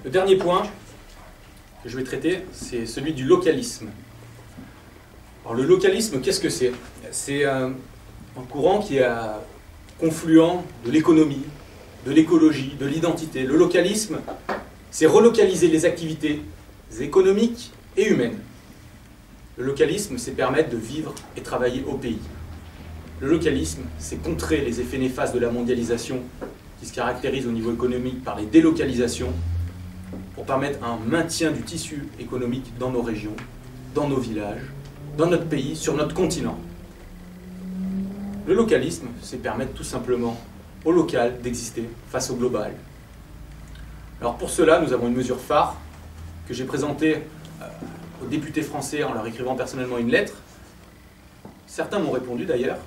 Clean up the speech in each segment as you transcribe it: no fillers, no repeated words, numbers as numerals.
Le dernier point que je vais traiter, c'est celui du localisme. Alors le localisme, qu'est-ce que c'est? C'est un courant qui est confluent de l'économie, de l'écologie, de l'identité. Le localisme, c'est relocaliser les activités économiques et humaines. Le localisme, c'est permettre de vivre et travailler au pays. Le localisme, c'est contrer les effets néfastes de la mondialisation qui se caractérise au niveau économique par les délocalisations pour permettre un maintien du tissu économique dans nos régions, dans nos villages, dans notre pays, sur notre continent. Le localisme, c'est permettre tout simplement au local d'exister face au global. Alors pour cela, nous avons une mesure phare que j'ai présentée aux députés français en leur écrivant personnellement une lettre. Certains m'ont répondu d'ailleurs,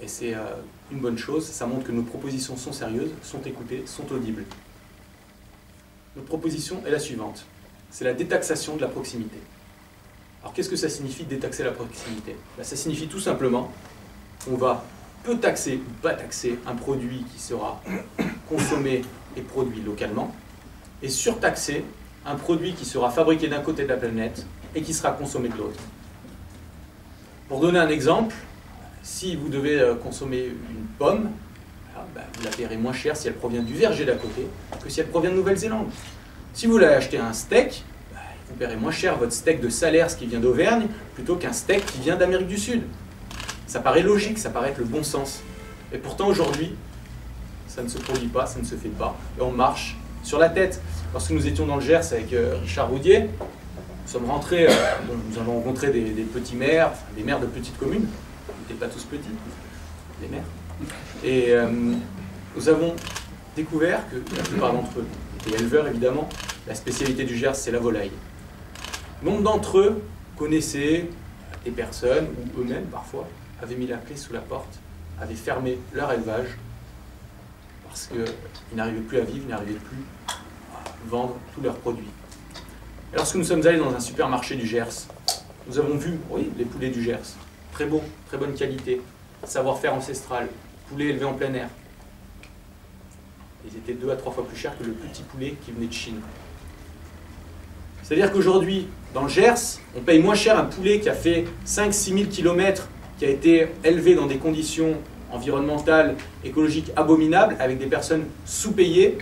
et c'est une bonne chose, ça montre que nos propositions sont sérieuses, sont écoutées, sont audibles. Notre proposition est la suivante, c'est la détaxation de la proximité. Alors qu'est-ce que ça signifie détaxer la proximité? Ça signifie tout simplement qu'on va peu taxer ou pas taxer un produit qui sera consommé et produit localement, et surtaxer un produit qui sera fabriqué d'un côté de la planète et qui sera consommé de l'autre. Pour donner un exemple, si vous devez consommer une pomme, vous la paierez moins cher si elle provient du verger d'à côté que si elle provient de Nouvelle-Zélande. Si vous voulez acheter un steak, vous paierez moins cher votre steak de Salers qui vient d'Auvergne plutôt qu'un steak qui vient d'Amérique du Sud. Ça paraît logique, ça paraît être le bon sens. Et pourtant aujourd'hui, ça ne se produit pas, ça ne se fait pas. Et on marche sur la tête. Lorsque nous étions dans le Gers avec Richard Roudier, nous sommes rentrés, nous avons rencontré des petits maires, enfin, des maires de petites communes. Ils n'étaient pas tous petits, les maires. Et nous avons découvert que la plupart d'entre eux étaient éleveurs évidemment. La spécialité du Gers, c'est la volaille. Nombre d'entre eux connaissaient des personnes, ou eux-mêmes parfois, avaient mis la clé sous la porte, avaient fermé leur élevage parce qu'ils n'arrivaient plus à vivre, ils n'arrivaient plus à vendre tous leurs produits. Et lorsque nous sommes allés dans un supermarché du Gers, nous avons vu, oui, les poulets du Gers, très beaux, très bonne qualité, savoir-faire ancestral, poulet élevé en plein air. Ils étaient 2 à 3 fois plus chers que le petit poulet qui venait de Chine. C'est-à-dire qu'aujourd'hui, dans le Gers, on paye moins cher un poulet qui a fait 5-6 000 km, qui a été élevé dans des conditions environnementales, écologiques abominables, avec des personnes sous-payées,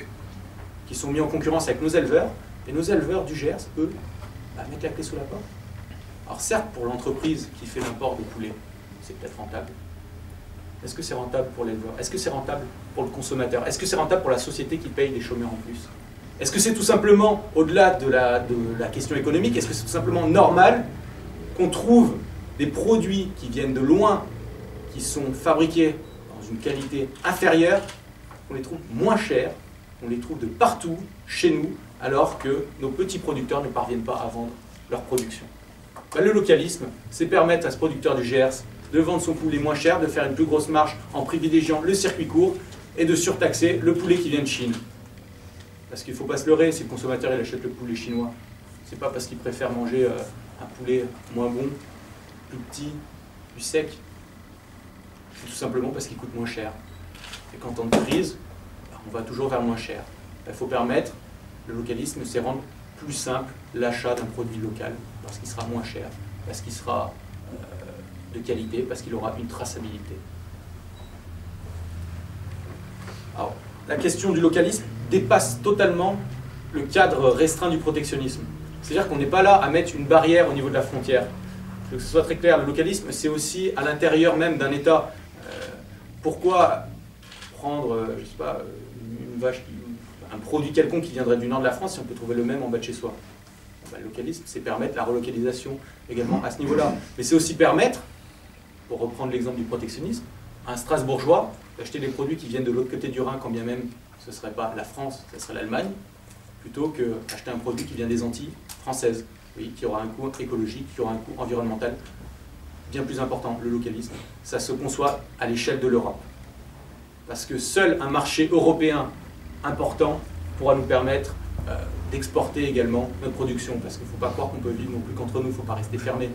qui sont mis en concurrence avec nos éleveurs, et nos éleveurs du Gers, eux, mettent la clé sous la porte. Alors certes, pour l'entreprise qui fait l'import de poulet, c'est peut-être rentable. Est-ce que c'est rentable pour l'éleveur? Est-ce que c'est rentable pour le consommateur? Est-ce que c'est rentable pour la société qui paye des chômeurs en plus? Est-ce que c'est tout simplement, au-delà de la question économique, est-ce que c'est tout simplement normal qu'on trouve des produits qui viennent de loin, qui sont fabriqués dans une qualité inférieure, qu'on les trouve moins chers, qu'on les trouve de partout, chez nous, alors que nos petits producteurs ne parviennent pas à vendre leur production? Le localisme, c'est permettre à ce producteur du Gers de vendre son poulet moins cher, de faire une plus grosse marge en privilégiant le circuit court et de surtaxer le poulet qui vient de Chine. Parce qu'il ne faut pas se leurrer, si le consommateur il achète le poulet chinois, c'est pas parce qu'il préfère manger un poulet moins bon, plus petit, plus sec, c'est tout simplement parce qu'il coûte moins cher. Et qu'en temps de crise, on va toujours vers moins cher. Il faut permettre, le localisme, c'est rendre plus simple l'achat d'un produit local, parce qu'il sera moins cher, parce qu'il sera de qualité, parce qu'il aura une traçabilité. Alors, la question du localisme dépasse totalement le cadre restreint du protectionnisme. C'est-à-dire qu'on n'est pas là à mettre une barrière au niveau de la frontière. Que ce soit très clair, le localisme, c'est aussi à l'intérieur même d'un État. Pourquoi prendre, je sais pas, une vache, un produit quelconque qui viendrait du nord de la France si on peut trouver le même en bas de chez soi? Le localisme, c'est permettre la relocalisation également à ce niveau-là. Mais c'est aussi permettre, pour reprendre l'exemple du protectionnisme, à un Strasbourgeois d'acheter des produits qui viennent de l'autre côté du Rhin, quand bien même ce ne serait pas la France, ce serait l'Allemagne, plutôt qu'acheter un produit qui vient des Antilles françaises, oui, qui aura un coût écologique, qui aura un coût environnemental bien plus important. Le localisme, ça se conçoit à l'échelle de l'Europe. Parce que seul un marché européen important pourra nous permettre d'exporter également notre production, parce qu'il ne faut pas croire qu'on peut vivre non plus qu'entre nous, il ne faut pas rester fermé.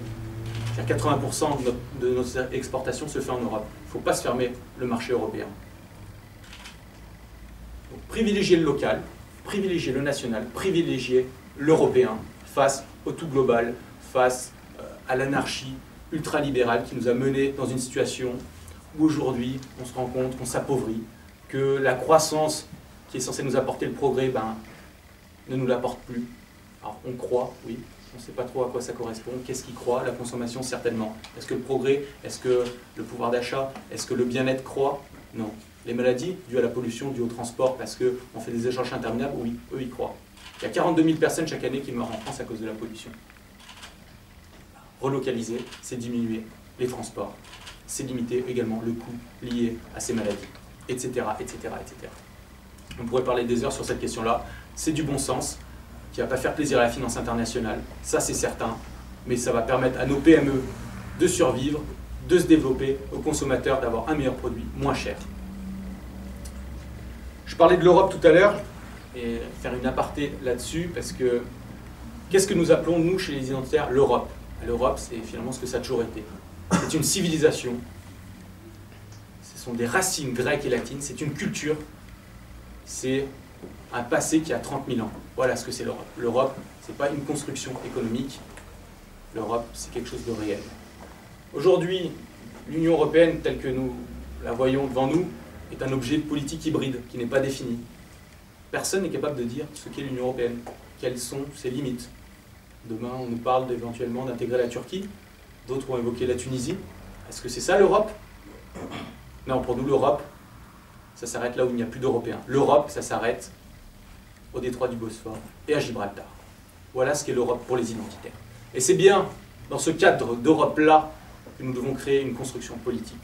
80% de notre exportation se fait en Europe. Il ne faut pas se fermer le marché européen. Donc, privilégier le local, privilégier le national, privilégier l'européen face au tout global, face à l'anarchie ultralibérale qui nous a menés dans une situation où aujourd'hui on se rend compte qu'on s'appauvrit, que la croissance qui est censée nous apporter le progrès ne nous l'apporte plus. Alors on croit, oui, on ne sait pas trop à quoi ça correspond. Qu'est-ce qui croît? La consommation, certainement. Est-ce que le progrès? Est-ce que le pouvoir d'achat? Est-ce que le bien-être croît? Non. Les maladies dues à la pollution, dues au transport, parce qu'on fait des échanges interminables, oui, eux y croient. Il y a 42 000 personnes chaque année qui meurent en France à cause de la pollution. Relocaliser, c'est diminuer les transports. C'est limiter également le coût lié à ces maladies, etc., etc., etc. On pourrait parler des heures sur cette question-là. C'est du bon sens, qui ne va pas faire plaisir à la finance internationale, ça c'est certain, mais ça va permettre à nos PME de survivre, de se développer, aux consommateurs d'avoir un meilleur produit, moins cher. Je parlais de l'Europe tout à l'heure, et faire une aparté là-dessus, parce que qu'est-ce que nous appelons, nous, chez les identitaires, l'Europe? L'Europe, c'est finalement ce que ça a toujours été. C'est une civilisation, ce sont des racines grecques et latines, c'est une culture, c'est un passé qui a 30 000 ans. Voilà ce que c'est l'Europe. L'Europe, ce n'est pas une construction économique, l'Europe, c'est quelque chose de réel. Aujourd'hui, l'Union européenne, telle que nous la voyons devant nous, est un objet de politique hybride qui n'est pas défini. Personne n'est capable de dire ce qu'est l'Union européenne, quelles sont ses limites. Demain, on nous parle éventuellement d'intégrer la Turquie, d'autres ont évoqué la Tunisie. Est-ce que c'est ça l'Europe? Non, pour nous, l'Europe, ça s'arrête là où il n'y a plus d'Européens. L'Europe, ça s'arrête au détroit du Bosphore et à Gibraltar. Voilà ce qu'est l'Europe pour les identitaires. Et c'est bien dans ce cadre d'Europe-là que nous devons créer une construction politique.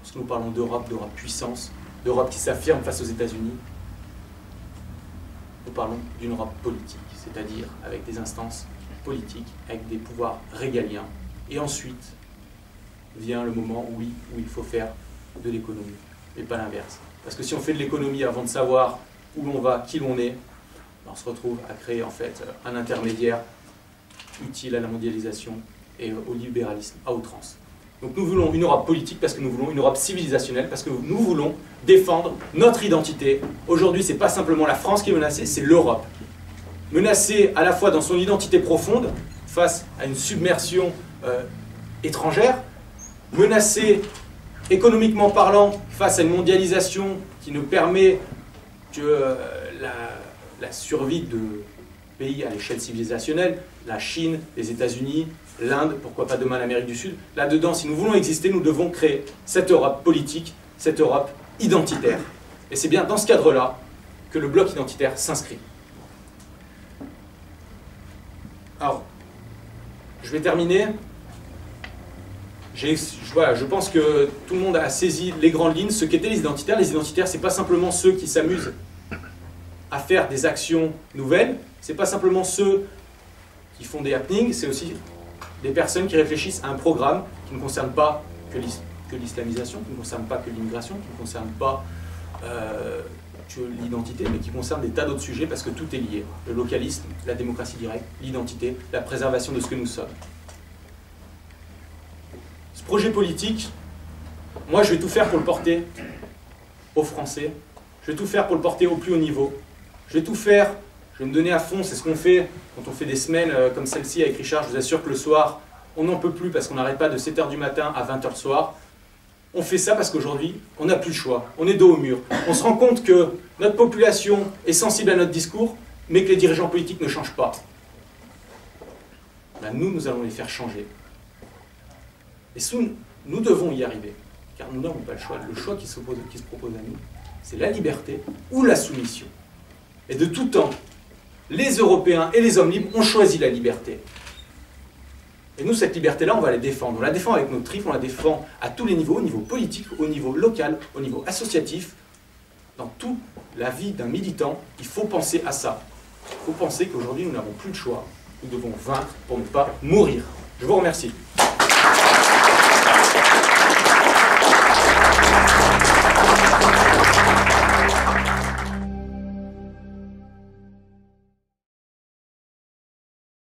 Lorsque nous parlons d'Europe, d'Europe puissance, d'Europe qui s'affirme face aux États-Unis, nous parlons d'une Europe politique, c'est-à-dire avec des instances politiques, avec des pouvoirs régaliens. Et ensuite vient le moment, oui, où il faut faire de l'économie, et pas l'inverse. Parce que si on fait de l'économie avant de savoir où l'on va, qui l'on est, on se retrouve à créer en fait un intermédiaire utile à la mondialisation et au libéralisme à outrance. Donc nous voulons une Europe politique parce que nous voulons une Europe civilisationnelle, parce que nous voulons défendre notre identité. Aujourd'hui, ce n'est pas simplement la France qui est menacée, c'est l'Europe. Menacée à la fois dans son identité profonde, face à une submersion étrangère, menacée économiquement parlant, face à une mondialisation qui ne permet que la survie de pays à l'échelle civilisationnelle, la Chine, les États-Unis, l'Inde, pourquoi pas demain l'Amérique du Sud. Là-dedans, si nous voulons exister, nous devons créer cette Europe politique, cette Europe identitaire. Et c'est bien dans ce cadre-là que le bloc identitaire s'inscrit. Alors, je vais terminer. Je pense que tout le monde a saisi les grandes lignes, ce qu'étaient les identitaires. Les identitaires, ce n'est pas simplement ceux qui s'amusent à faire des actions nouvelles, ce n'est pas simplement ceux qui font des happenings, c'est aussi des personnes qui réfléchissent à un programme qui ne concerne pas que l'islamisation, qui ne concerne pas que l'immigration, qui ne concerne pas que l'identité, mais qui concerne des tas d'autres sujets parce que tout est lié. Le localisme, la démocratie directe, l'identité, la préservation de ce que nous sommes. Ce projet politique, moi je vais tout faire pour le porter aux Français, je vais tout faire pour le porter au plus haut niveau, je vais tout faire, je vais me donner à fond, c'est ce qu'on fait quand on fait des semaines comme celle-ci avec Richard. Je vous assure que le soir, on n'en peut plus parce qu'on n'arrête pas de 7 h du matin à 20 h le soir. On fait ça parce qu'aujourd'hui, on n'a plus le choix, on est dos au mur. On se rend compte que notre population est sensible à notre discours, mais que les dirigeants politiques ne changent pas. Ben nous allons les faire changer. Et nous devons y arriver, car nous n'avons pas le choix. Le choix qui se propose à nous, c'est la liberté ou la soumission. Et de tout temps, les Européens et les hommes libres ont choisi la liberté. Et nous, cette liberté-là, on va la défendre. On la défend avec nos tripes, on la défend à tous les niveaux, au niveau politique, au niveau local, au niveau associatif. Dans toute la vie d'un militant, il faut penser à ça. Il faut penser qu'aujourd'hui, nous n'avons plus de choix. Nous devons vaincre pour ne pas mourir. Je vous remercie.